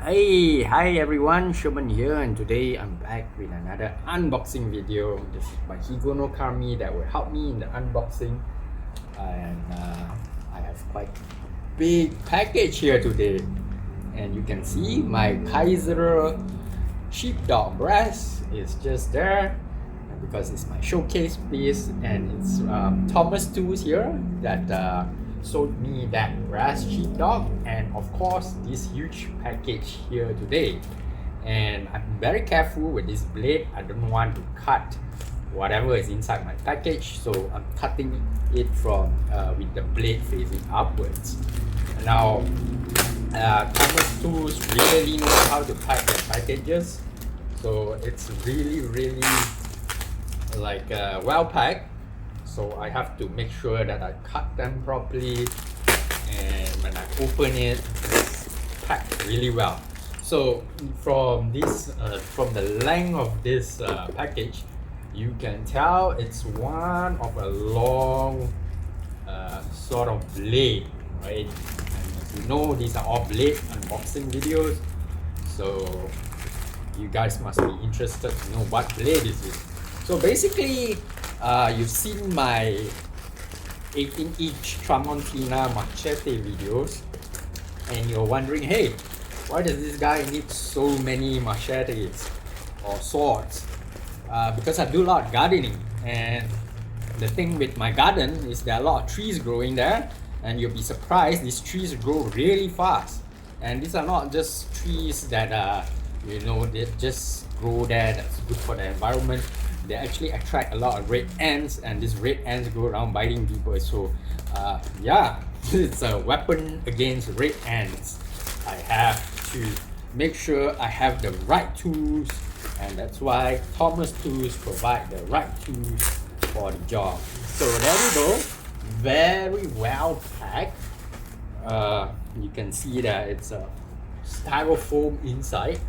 Hey, hi everyone, Shubman here, and today I'm back with another unboxing video. This is my Higo no Kami that will help me in the unboxing, and I have quite a big package here today. And you can see my Kaiser sheepdog brass is just there because it's my showcase piece, and it's Thomas Tools here that sold me that brass sheepdog, and of course this huge package here today. And I'm very careful with this blade. I don't want to cut whatever is inside my package, so I'm cutting it from with the blade facing upwards. Now Thomas Tools really know how to pack their packages, so it's really like well packed. So I have to make sure that I cut them properly, and when I open it, it's packed really well. So from this, from the length of this package, you can tell it's one of a long sort of blade, right? And as you know, these are all blade unboxing videos, so you guys must be interested to know what blade is it. So basically, you've seen my 18-inch Tramontina Machete videos, and you're wondering, hey, why does this guy need so many machetes or swords? Because I do a lot of gardening, and the thing with my garden is there are a lot of trees growing there, and you'll be surprised these trees grow really fast. And these are not just trees that they just grow there that's good for the environment. They actually attract a lot of red ants, and these red ants go around biting people. So yeah, it's a weapon against red ants. I have to make sure I have the right tools, and that's why Thomas Tools provide the right tools for the job. So there we go, very well packed. You can see that it's a styrofoam inside.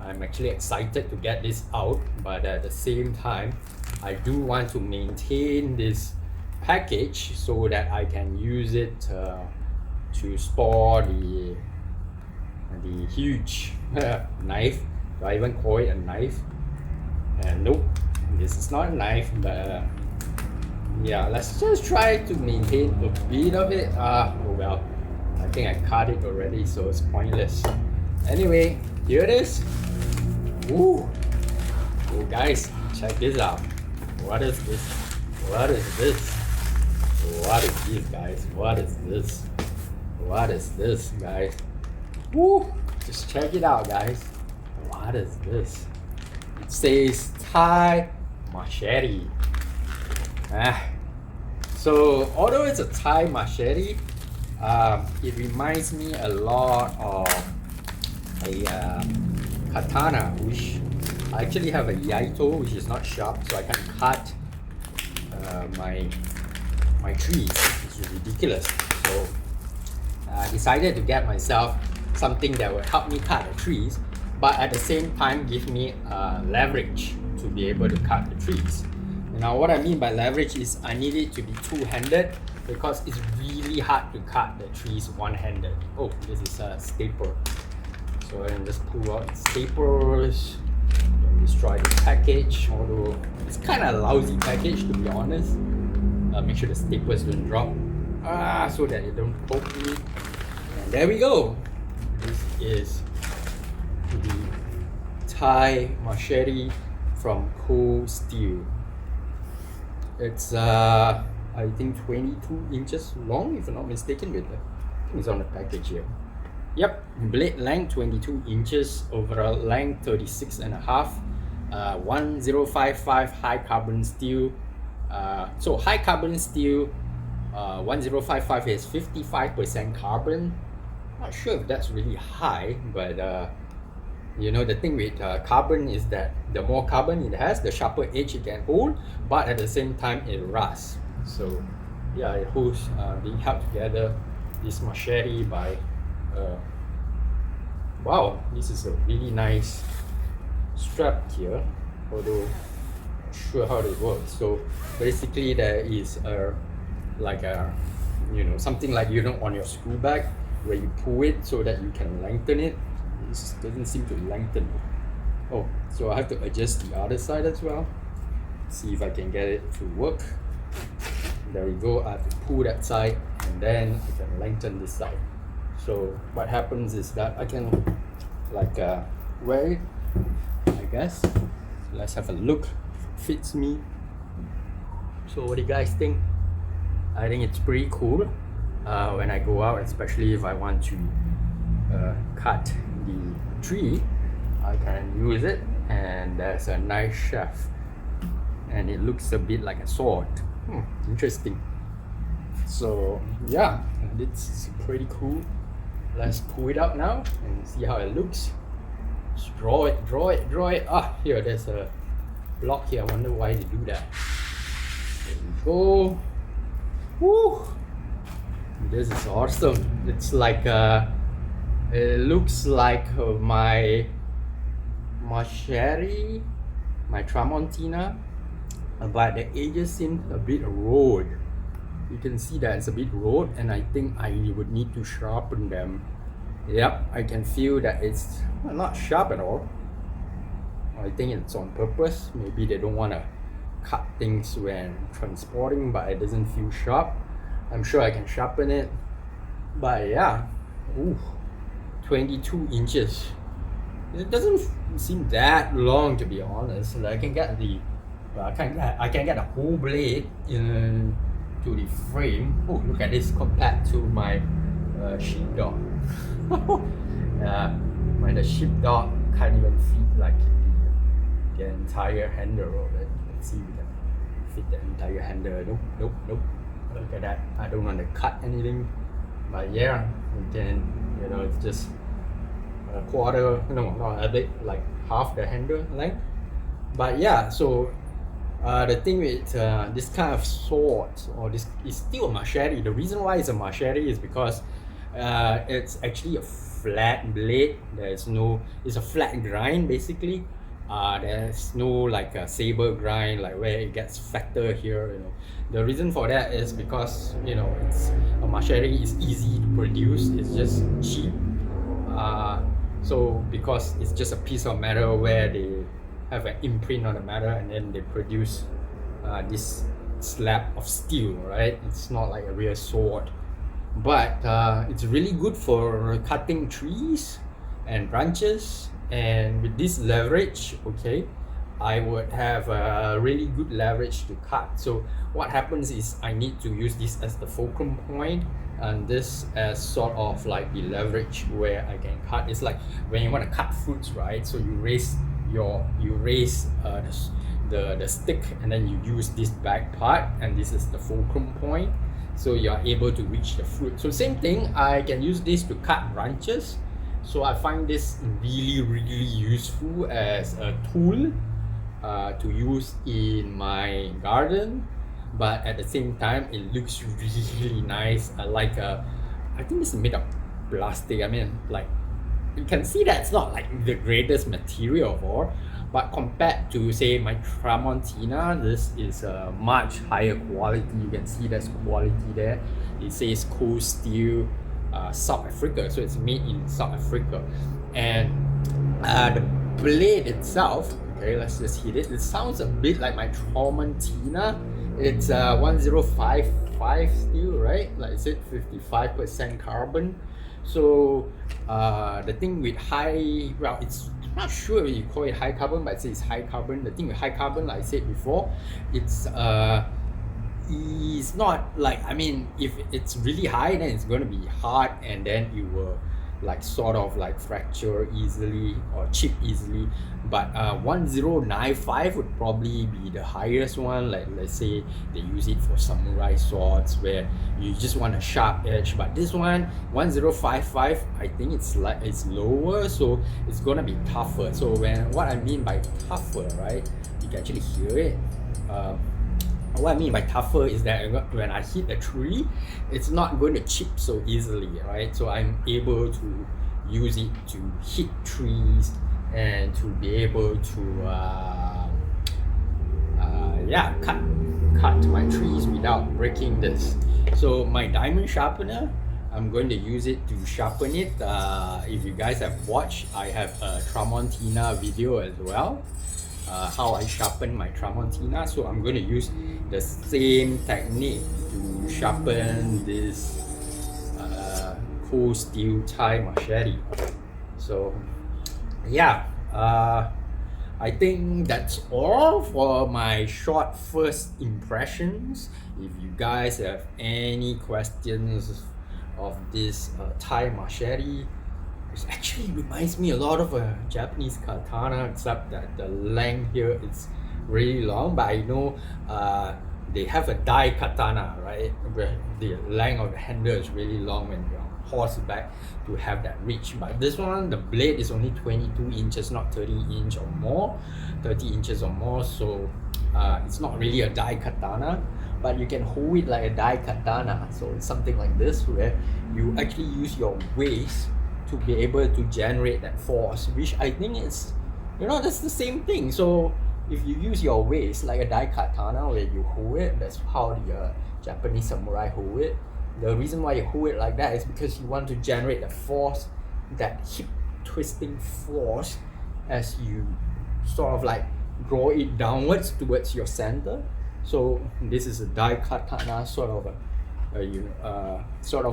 I'm actually excited to get this out, but at the same time, I do want to maintain this package so that I can use it to store the huge knife. Do I even call it a knife? Nope, this is not a knife, but yeah, let's just try to maintain a bit of it. Oh well, I think I cut it already, so it's pointless. Anyway, here it is. Ooh. Oh guys, check this out. What is this? What is this? What is this, guys? What is this? What is this, guys? Woo! Just check it out, guys. What is this? It says Thai Machete. So although it's a Thai machete, it reminds me a lot of a katana, which I actually have a yaito, which is not sharp, so I can cut my trees. It's ridiculous. So I decided to get myself something that will help me cut the trees, but at the same time give me leverage to be able to cut the trees. Now what I mean by leverage is I need it to be two-handed, because it's really hard to cut the trees one-handed. Oh, this is a staple. So I can just pull out the staples and destroy the package, although it's kind of a lousy package to be honest. Make sure the staples don't drop so that it don't poke me. And there we go. This is the Thai machete from Cold Steel. It's I think 22 inches long, if I'm not mistaken. With it's on the package here. Yep, blade length 22 inches, overall length 36 and a half, 1055 high carbon steel. So high carbon steel, 1055 is 55% carbon. Not sure if that's really high, but you know, the thing with carbon is that the more carbon it has, the sharper edge it can hold, but at the same time it rusts. So yeah, it holds being held together, this machete by wow, this is a really nice strap here, although not sure how it works. So basically there is a like a something like on your school bag, where you pull it so that you can lengthen it. This doesn't seem to lengthen. Oh, so I have to adjust the other side as well. See if I can get it to work. There we go. I have to pull that side and then I can lengthen this side. So what happens is that I can like wear it, I guess. Let's have a look. Fits me. So what do you guys think? I think it's pretty cool when I go out, especially if I want to cut the tree. I can use it, and there's a nice shaft, and it looks a bit like a sword. Interesting. So yeah, it's pretty cool. Let's pull it out now and see how it looks. Just draw it. Ah, here, there's a block here. I wonder why they do that. There we go. Woo! This is awesome. It's like it looks like my machete, my Tramontina, but the edges seem a bit rolled. You can see that it's a bit rolled, and I think I would need to sharpen them. Yep, I can feel that it's not sharp at all. I think it's on purpose. Maybe they don't want to cut things when transporting, but it doesn't feel sharp. I'm sure I can sharpen it. But yeah, 22 inches. It doesn't seem that long, to be honest. Like I can get the I can get a whole blade into the frame. Oh, look at this compared to my sheepdog. The sheepdog can't even fit like the entire handle of it. Let's see if we can fit the entire handle. Nope. Look at that. I don't want to cut anything, but yeah, we can. It's just a quarter. No, not a bit, like half the handle length. But yeah, so the thing with this kind of sword, or this is still a machete. The reason why it's a machete is because it's actually a flat blade. It's a flat grind basically. There's no like a saber grind, like where it gets fatter here. The reason for that is because it's a machete is easy to produce. It's just cheap. So because it's just a piece of metal where they have an imprint on the metal, and then they produce this slab of steel, right? It's not like a real sword, but it's really good for cutting trees and branches. And with this leverage, okay, I would have a really good leverage to cut. So what happens is I need to use this as the fulcrum point, and this as sort of like the leverage where I can cut. It's like when you want to cut fruits, right? So you raise the stick, and then you use this back part, and this is the fulcrum point, so you are able to reach the fruit. So same thing, I can use this to cut branches. So I find this really useful as a tool to use in my garden, but at the same time it looks really nice. I think this is made of plastic. I mean, like, you can see that it's not like the greatest material of all, but compared to say my Tramontina, this is a much higher quality. You can see there's quality there. It says cold steel, South Africa, so it's made in South Africa. And the blade itself, okay, let's just hit it. It sounds a bit like my Tramontina. It's 1055 steel, right? Like I said, 55% carbon. So the thing with it's not sure if you call it high carbon, but it's high carbon. The thing with high carbon, like I said before, it's not like, I mean, if it's really high, then it's going to be hard, and then it will like sort of like fracture easily or chip easily. But 1095 would probably be the highest one. Like, let's say they use it for samurai swords where you just want a sharp edge, but this one 1055, I think it's lower, so it's gonna be tougher. So what I mean by tougher, right, you can actually hear it. What I mean by tougher is that when I hit a tree, it's not going to chip so easily, right? So I'm able to use it to hit trees and to be able to cut my trees without breaking this. So my diamond sharpener, I'm going to use it to sharpen it. If you guys have watched, I have a Tramontina video as well, how I sharpen my Tramontina. So I'm going to use the same technique to sharpen this cool Steel Thai Machete. So yeah, I think that's all for my short first impressions. If you guys have any questions of this Thai machete, it actually reminds me a lot of a Japanese katana, except that the length here is really long. But I know they have a Dai katana, right, where the length of the handle is really long when you're on horseback to have that reach. But this one, the blade is only 22 inches, not 30 inches or more, 30 inches or more. So it's not really a Dai katana, but you can hold it like a Dai katana. So it's something like this, where you actually use your waist to be able to generate that force, which I think is, that's the same thing. So if you use your waist like a Dai katana, where you hold it, that's how the Japanese samurai hold it. The reason why you hold it like that is because you want to generate the force, that hip twisting force, as you sort of like draw it downwards towards your center. So this is a Dai katana, sort of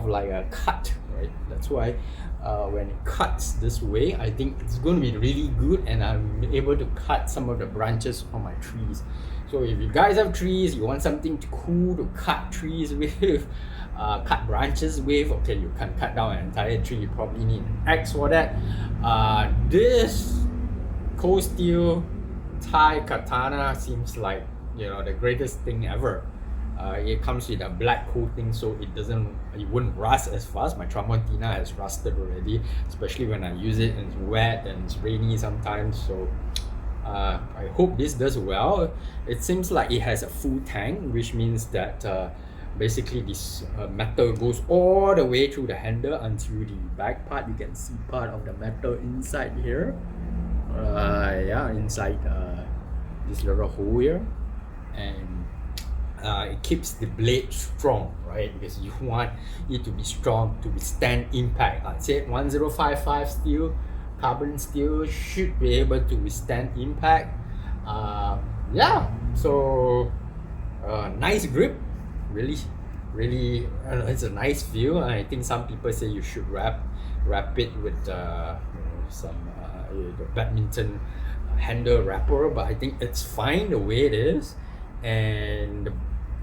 like a cut, right? That's why when it cuts this way, I think it's going to be really good, and I'm able to cut some of the branches on my trees. So if you guys have trees, you want something cool to cut trees with, cut branches with, okay, you can cut down an entire tree. You probably need an axe for that. This cold steel Thai katana seems like the greatest thing ever. It comes with a black coating, so it wouldn't rust as fast. My Tramontina has rusted already, especially when I use it and it's wet and it's rainy sometimes. So I hope this does well. It seems like it has a full tank, which means that basically this metal goes all the way through the handle until the back part. You can see part of the metal inside here. Inside this little hole here, and it keeps the blade strong, right? Because you want it to be strong to withstand impact. I'd say 1055 steel, carbon steel should be able to withstand impact. So nice grip, really, it's a nice feel. I think some people say you should wrap it with some the badminton handle wrapper, but I think it's fine the way it is, and the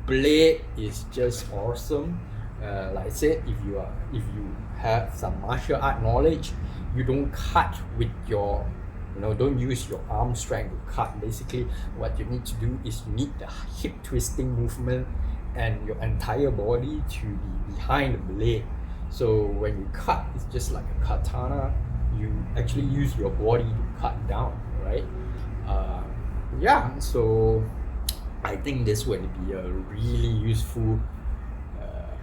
blade is just awesome. Like I said, if you have some martial art knowledge, you don't cut with your don't use your arm strength to cut. Basically, what you need to do is you need the hip twisting movement and your entire body to be behind the blade. So when you cut, it's just like a katana. You actually use your body to cut down, right? So I think this would be a really useful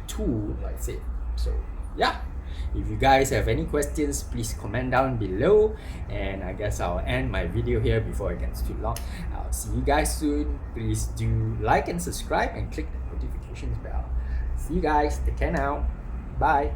tool, like I said. So yeah, if you guys have any questions, please comment down below, and I guess I'll end my video here before it gets too long. I'll see you guys soon. Please do like and subscribe and click the notifications bell. See you guys. Take care now. Bye.